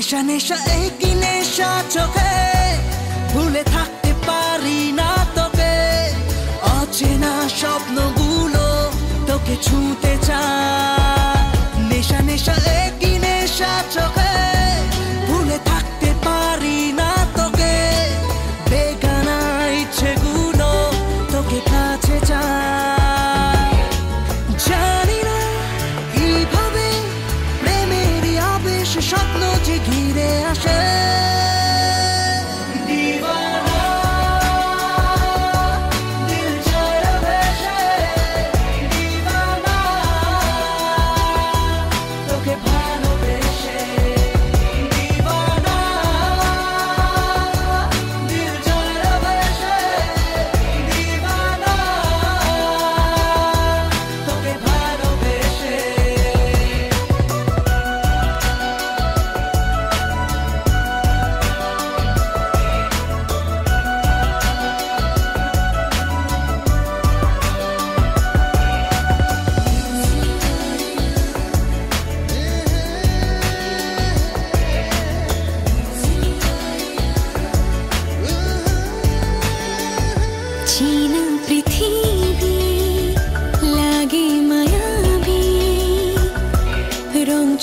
নেশা নেশা একই নেশা চোখে ভুলে থাকতে পারি না তোকে অচেনা স্বপ্নগুলো তোকে ছুঁতে চায় নেশা নেশা একই নেশা চোখে ভুলে থাকতে পারি না তোকে বেগানা ইচ্ছেগুলো তোকে কাছে চায় জানি না কিভাবে প্রেমেরই আবেশ স্বপ্ন যে ঘিরে আসে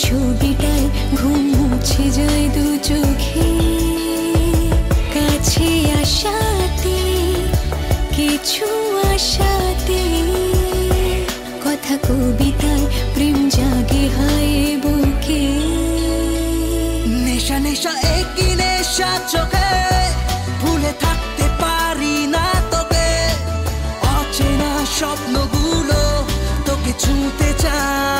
ছবিটায় ঘুম মুছে যায় দু চোখে কাছে আসাতে কিছু আশাতে কথা কবিতায় প্রেম জাগে হায় বুকে নেশা নেশা একই নেশা চোখে ভুলে থাকতে পারি না তোকে অচেনা স্বপ্নগুলো তোকে ছুঁতে চায়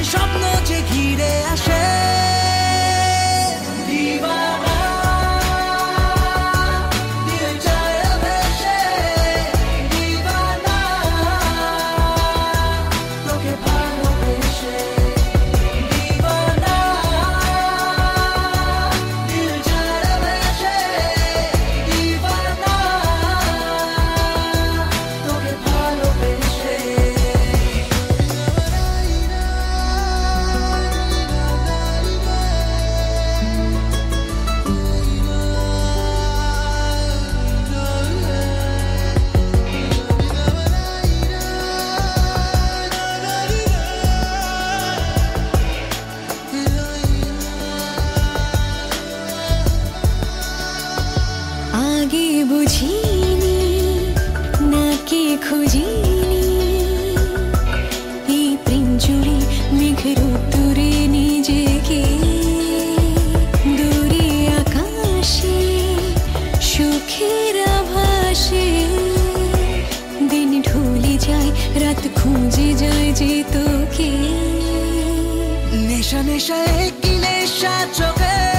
স্বপ্ন যে ঘিরে আসে আগে বুঝিনি নাকি খুঁজিনি এই প্রেম জুড়ে মেঘের দূরে নিজেকে দূরে আকাশে সুখের আভাসে দিন ঢলে যায় রাত খুঁজে যায় যে তোকে নেশা নেশা একই নেশা চোখে